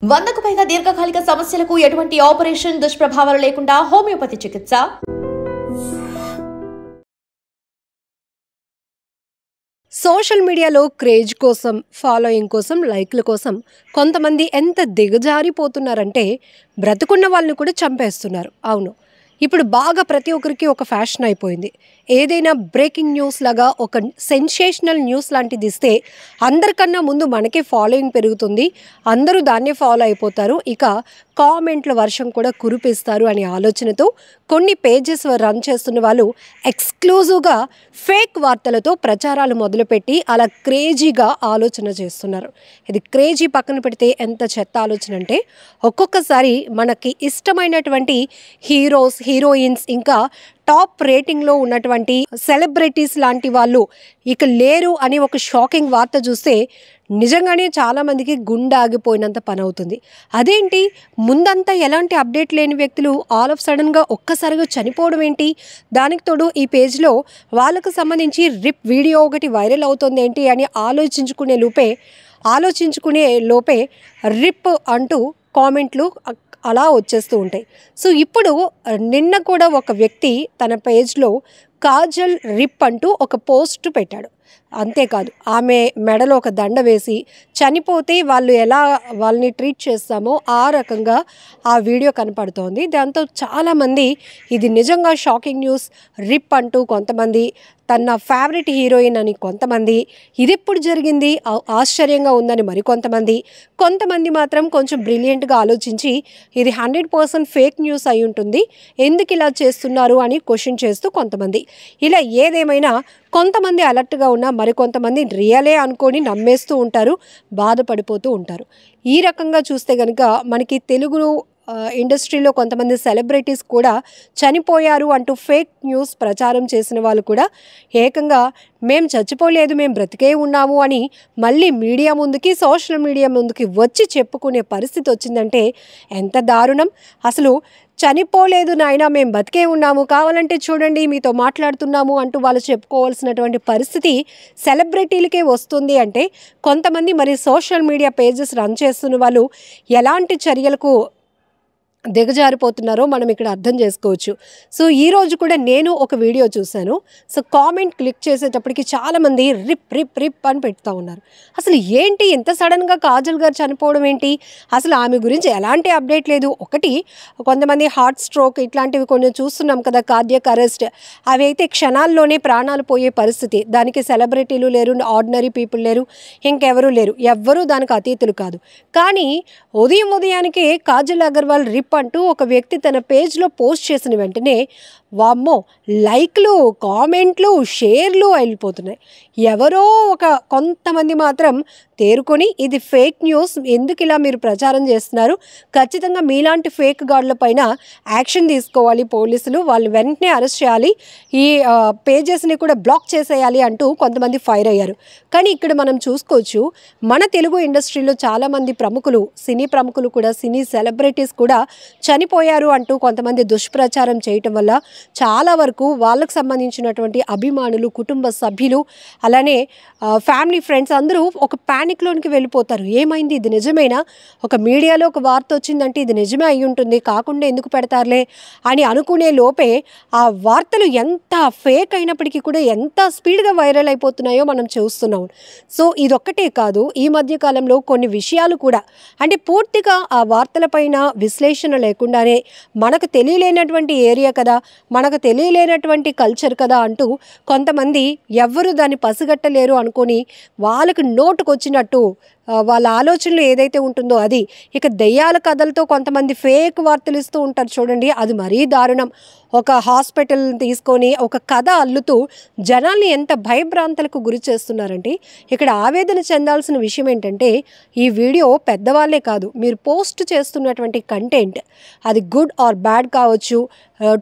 100కు పైగా దీర్ఘకాలిక సమస్యలకు ఎటువంటి ఆపరేషన్ దుష్ప్రభావాలు లేకుండా హోమియోపతి చికిత్స. సోషల్ మీడియాలో క్రేజ్ కోసం, ఫాలోయింగ్ కోసం, లైక్ల కోసం కొంతమంది ఎంత దిగజారిపోతున్నారంటే బ్రతుకున్న వాళ్ళని కూడా చంపేస్తున్నారు. అవును, ఇప్పుడు బాగా ప్రతి ఒక్కరికి ఒక ఫ్యాషన్ అయిపోయింది. ఏదైనా బ్రేకింగ్ న్యూస్ లాగా ఒక సెన్సేషనల్ న్యూస్ లాంటిది ఇస్తే అందరికన్నా ముందు మనకే ఫాలోయింగ్ పెరుగుతుంది, అందరూ దాన్నే ఫాలో అయిపోతారు, ఇక కామెంట్ల వర్షం కూడా కురిపిస్తారు అనే ఆలోచనతో కొన్ని పేజెస్ రన్ చేస్తున్న వాళ్ళు ఎక్స్క్లూజివ్గా ఫేక్ వార్తలతో ప్రచారాలు మొదలుపెట్టి అలా క్రేజీగా ఆలోచన చేస్తున్నారు. ఇది క్రేజీ పక్కన పెడితే ఎంత చెత్త ఆలోచన అంటే, ఒక్కొక్కసారి మనకి ఇష్టమైనటువంటి హీరోస్, హీరోయిన్స్, ఇంకా టాప్ రేటింగ్లో ఉన్నటువంటి సెలబ్రిటీస్ లాంటి వాళ్ళు ఇక లేరు అని ఒక షాకింగ్ వార్త చూస్తే నిజంగానే చాలామందికి గుండె ఆగిపోయినంత పని అవుతుంది. అదేంటి, ముందంతా ఎలాంటి అప్డేట్ లేని వ్యక్తులు ఆల్ ఆఫ్ సడన్గా ఒక్కసారిగా చనిపోవడం ఏంటి? దానికి తోడు ఈ పేజ్లో వాళ్ళకు సంబంధించి రిప్ వీడియో ఒకటి వైరల్ అవుతుంది ఏంటి అని ఆలోచించుకునే లోపే రిప్ అంటూ కామెంట్లు అలా వచ్చేస్తూ ఉంటాయి. సో ఇప్పుడు నిన్న కూడా ఒక వ్యక్తి తన పేజ్లో కాజల్ రిప్ అంటూ ఒక పోస్ట్ పెట్టాడు. అంతేకాదు, ఆమె మెడలో ఒక దండ వేసి చనిపోతే వాళ్ళు ఎలా వాళ్ళని ట్రీట్ చేస్తామో ఆ రకంగా ఆ వీడియో కనపడుతోంది. దాంతో చాలామంది ఇది నిజంగా షాకింగ్ న్యూస్, రిప్ అంటూ కొంతమంది, తన ఫేవరెట్ హీరోయిన్ అని కొంతమంది, ఇది ఎప్పుడు జరిగింది ఆశ్చర్యంగా ఉందని కొంతమంది మాత్రం కొంచెం బ్రిలియంట్గా ఆలోచించి ఇది 100% ఫేక్ న్యూస్ అయి ఉంటుంది, ఎందుకు ఇలా చేస్తున్నారు అని క్వశ్చన్ చేస్తూ కొంతమంది. ఇలా ఏదేమైనా కొంతమంది అలర్ట్గా ఉన్నా మరికొంతమంది రియలే అనుకొని నమ్మేస్తూ ఉంటారు, బాధపడిపోతూ ఉంటారు. ఈ రకంగా చూస్తే కనుక మనకి తెలుగు ఇండస్ట్రీలో కొంతమంది సెలబ్రిటీస్ కూడా చనిపోయారు అంటూ ఫేక్ న్యూస్ ప్రచారం చేసిన వాళ్ళు కూడా ఏకంగా మేము చచ్చిపోలేదు, మేము బ్రతికే ఉన్నాము అని మళ్ళీ మీడియా ముందుకి, సోషల్ మీడియా ముందుకి వచ్చి చెప్పుకునే పరిస్థితి వచ్చిందంటే ఎంత దారుణం. అసలు చనిపోలేదు నాయనా, మేము బతికే ఉన్నాము, కావాలంటే చూడండి మీతో మాట్లాడుతున్నాము అంటూ వాళ్ళు చెప్పుకోవాల్సినటువంటి పరిస్థితి సెలబ్రిటీలకే వస్తుంది అంటే కొంతమంది మరి సోషల్ మీడియా పేజెస్ రన్ చేస్తున్న వాళ్ళు ఎలాంటి చర్యలకు దిగజారిపోతున్నారో మనం ఇక్కడ అర్థం చేసుకోవచ్చు. సో ఈరోజు కూడా నేను ఒక వీడియో చూశాను. సో కామెంట్ క్లిక్ చేసేటప్పటికి చాలామంది రిప్ రిప్ రిప్ అని పెడతా ఉన్నారు. అసలు ఏంటి ఇంత సడన్గా కాజల్ గారు చనిపోవడం ఏంటి, అసలు ఆమె గురించి ఎలాంటి అప్డేట్ లేదు. ఒకటి, కొంతమంది హార్ట్ స్ట్రోక్ ఇట్లాంటివి కొన్ని చూస్తున్నాం కదా, కార్డియాక్ అరెస్ట్, అవి అయితే క్షణాల్లోనే ప్రాణాలు పోయే పరిస్థితి. దానికి సెలబ్రిటీలు లేరు, ఆర్డినరీ పీపుల్ లేరు, ఇంకెవరూ లేరు, ఎవ్వరూ దానికి అతీతులు కాదు. కానీ ఉదయానికే కాజల్ అగర్వాల్ రిప్ అంటూ ఒక వ్యక్తి తన పేజ్లో పోస్ట్ చేసిన వెంటనే వామ్మో లైక్లు, కామెంట్లు, షేర్లు వెళ్ళిపోతున్నాయి. ఎవరో కొంతమంది మాత్రం తేరుకొని ఇది ఫేక్ న్యూస్, ఎందుకు ఇలా మీరు ప్రచారం చేస్తున్నారు, ఖచ్చితంగా మీలాంటి ఫేక్ గార్డుల పైన యాక్షన్ తీసుకోవాలి పోలీసులు, వాళ్ళని వెంటనే అరెస్ట్ చేయాలి, ఈ పేజెస్ని కూడా బ్లాక్ చేసేయాలి అంటూ కొంతమంది ఫైర్ అయ్యారు. కానీ ఇక్కడ మనం చూసుకోవచ్చు, మన తెలుగు ఇండస్ట్రీలో చాలామంది ప్రముఖులు, సినీ ప్రముఖులు కూడా, సినీ సెలబ్రిటీస్ కూడా చనిపోయారు అంటూ కొంతమంది దుష్ప్రచారం చేయటం వల్ల చాలా వరకు వాళ్ళకు సంబంధించినటువంటి అభిమానులు, కుటుంబ సభ్యులు, అలానే ఫ్యామిలీ, ఫ్రెండ్స్ అందరూ ఒక ప్యానిక్లోనికి వెళ్ళిపోతారు. ఏమైంది, ఇది నిజమేనా, ఒక మీడియాలో ఒక వార్త వచ్చిందంటే ఇది నిజమే అయి ఉంటుంది, కాకుండా ఎందుకు పెడతారులే అని అనుకునే లోపే ఆ వార్తలు ఎంత ఫేక్ అయినప్పటికీ కూడా ఎంత స్పీడ్గా వైరల్ అయిపోతున్నాయో మనం చూస్తున్నాం. సో ఇదొక్కటే కాదు, ఈ మధ్యకాలంలో కొన్ని విషయాలు కూడా, అంటే పూర్తిగా ఆ వార్తలపైన విశ్లేషణ లేకుండానే మనకు తెలియలేనటువంటి ఏరియా కదా, మనకు తెలియలేనటువంటి కల్చర్ కదా అంటూ కొంతమంది ఎవ్వరూ దాన్ని పసిగట్టలేరు అనుకొని వాళ్ళకు నోటుకొచ్చినట్టు వాళ్ళ ఆలోచనలు ఏదైతే ఉంటుందో అది, ఇక దెయ్యాల కథలతో కొంతమంది ఫేక్ వార్తలు ఇస్తూ ఉంటారు చూడండి, అది మరీ దారుణం. ఒక హాస్పిటల్ తీసుకొని ఒక కథ అల్లుతూ జనాల్ని ఎంత భయభ్రాంతలకు గురి చేస్తున్నారంటే ఇక్కడ ఆవేదన చెందాల్సిన విషయం ఏంటంటే, ఈ వీడియో పెద్దవాళ్ళే కాదు, మీరు పోస్ట్ చేస్తున్నటువంటి కంటెంట్ అది గుడ్ ఆర్ బ్యాడ్ కావచ్చు,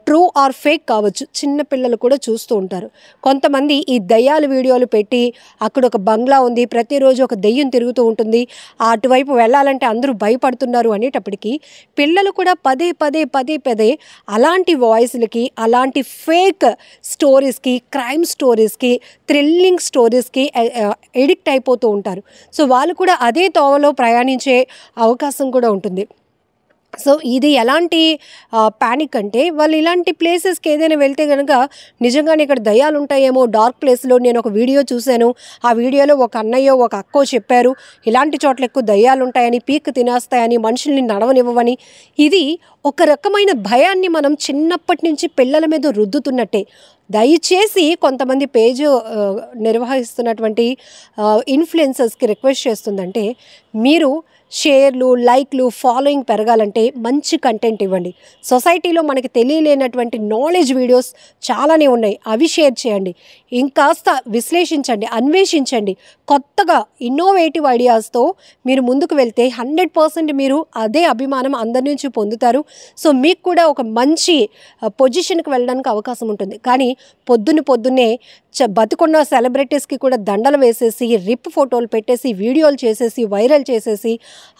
ట్రూ ఆర్ ఫేక్ కావచ్చు, చిన్న పిల్లలు కూడా చూస్తూ ఉంటారు. కొంతమంది ఈ దయ్యాల వీడియోలు పెట్టి అక్కడ ఒక బంగ్లా ఉంది, ప్రతిరోజు ఒక దెయ్యం తిరుగుతూ ఉంటుంది, అటువైపు వెళ్ళాలంటే అందరూ భయపడుతున్నారు అనేటప్పటికీ పిల్లలు కూడా పదే పదే పదే పదే అలాంటి వాయిస్లకి, అలాంటి ఫేక్ స్టోరీస్కి, క్రైమ్ స్టోరీస్కి, థ్రిల్లింగ్ స్టోరీస్కి ఎడిక్ట్ అయిపోతూ ఉంటారు. సో వాళ్ళు కూడా అదే తోవలో ప్రయాణించే అవకాశం కూడా ఉంటుంది. సో ఇది ఎలాంటి ప్యానిక్ అంటే, వాళ్ళు ఇలాంటి ప్లేసెస్కి ఏదైనా వెళ్తే కనుక నిజంగానే ఇక్కడ దయ్యాలు ఉంటాయేమో, డార్క్ ప్లేస్లో నేను ఒక వీడియో చూశాను, ఆ వీడియోలో ఒక అన్నయ్యో ఒక అక్కో చెప్పారు ఇలాంటి చోట్ల ఎక్కువ దయ్యాలు ఉంటాయని, పీక్ తినేస్తాయని, మనుషుల్ని నడవనివ్వవని. ఇది ఒక రకమైన భయాన్ని మనం చిన్నప్పటి నుంచి పిల్లల మీద రుద్దుతున్నట్టే. దయచేసి కొంతమంది పేజ్ నిర్వహిస్తున్నటువంటి ఇన్ఫ్లుయెన్సర్స్కి రిక్వెస్ట్ చేస్తుందంటే, మీరు షేర్లు, లైక్లు, ఫాలోయింగ్ పెరగాలంటే మంచి కంటెంట్ ఇవ్వండి. సొసైటీలో మనకి తెలియలేనటువంటి నాలెడ్జ్ వీడియోస్ చాలానే ఉన్నాయి, అవి షేర్ చేయండి. ఇంకాస్త విశ్లేషించండి, అన్వేషించండి. కొత్తగా ఇన్నోవేటివ్ ఐడియాస్తో మీరు ముందుకు వెళ్తే 100% మీరు అదే అభిమానం అందరి నుంచి పొందుతారు. సో మీకు కూడా ఒక మంచి పొజిషన్కి వెళ్ళడానికి అవకాశం ఉంటుంది. కానీ పొద్దున్నే బతుకున్న సెలబ్రిటీస్కి కూడా దండలు వేసేసి, రిప్ ఫోటోలు పెట్టేసి, వీడియోలు చేసేసి, వైరల్ చేసేసి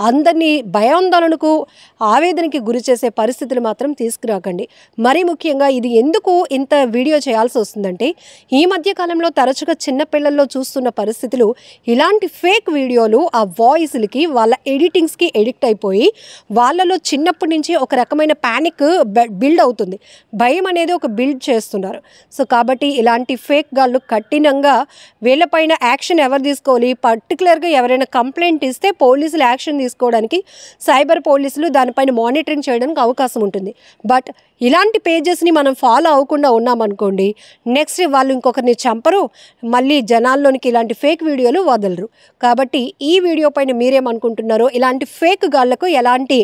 అందరినీ భయాందోళనకు, ఆవేదనకి గురి చేసే పరిస్థితులు మాత్రం తీసుకురాకండి. మరీ ముఖ్యంగా ఇది ఎందుకు ఇంత వీడియో చేయాల్సి వస్తుందంటే, ఈ మధ్యకాలంలో తరచుగా చిన్నపిల్లల్లో చూస్తున్న పరిస్థితులు ఇలాంటి ఫేక్ వీడియోలు, ఆ వాయిస్లకి, వాళ్ళ ఎడిటింగ్స్కి ఎడిక్ట్ అయిపోయి వాళ్ళలో చిన్నప్పటి నుంచి ఒక రకమైన ప్యానిక్ బిల్డ్ అవుతుంది. భయం అనేది ఒక బిల్డ్ చేస్తున్నారు. సో కాబట్టి ఇలాంటి ఫేక్ గాళ్ళు కఠినంగా వీళ్ళపైన యాక్షన్ ఎవరు తీసుకోవాలి, పర్టికులర్గా ఎవరైనా కంప్లైంట్ ఇస్తే పోలీసులు యాక్షన్ తీసుకోవడానికి, సైబర్ పోలీసులు దానిపైన మానిటరింగ్ చేయడానికి అవకాశం ఉంటుంది. బట్ ఇలాంటి పేజెస్ని మనం ఫాలో అవ్వకుండా ఉన్నామనుకోండి, నెక్స్ట్ వాళ్ళు ఇంకొకరిని చంపరు, మళ్ళీ జనాల్లోనికి ఇలాంటి ఫేక్ వీడియోలు వదలరు. కాబట్టి ఈ వీడియో పైన మీరేమనుకుంటున్నారో, ఇలాంటి ఫేక్ గాళ్లకు ఎలాంటి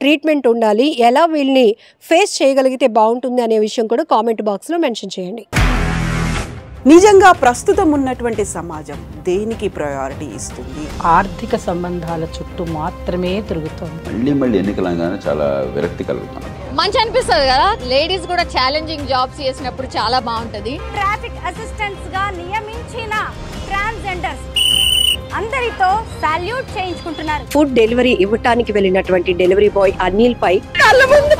ట్రీట్మెంట్ ఉండాలి, ఎలా వీళ్ళని ఫేస్ చేయగలిగితే బాగుంటుంది అనే విషయం కూడా కామెంట్ బాక్స్లో మెన్షన్ చేయండి. నిజంగా ప్రస్తుతం ఉన్నటువంటి సమాజం దేనికి ప్రయారిటీ ఇస్తుంది? ఆర్థిక సంబంధాల చుట్టూ మాత్రమే తిరుగుతోంది. మళ్ళీ ఎన్నికలంగానే చాలా విరక్తి కలుగుతున్నాం. మంచి అనిపిస్తుంది కదా, లేడీస్ కూడా ఛాలెంజింగ్ జాబ్స్ చేసినప్పుడు చాలా బాగుంటది. ట్రాఫిక్ అసిస్టెంట్స్ గా నియమించిన ట్రాన్స్జెండర్స్ అందరితో సాల్యూట్ చేయించుకుంటున్నారు. ఫుడ్ డెలివరీ ఇవ్వటానికి వెళ్ళినటువంటి డెలివరీ బాయ్ అనిల్ పై కళ్ళ ముందు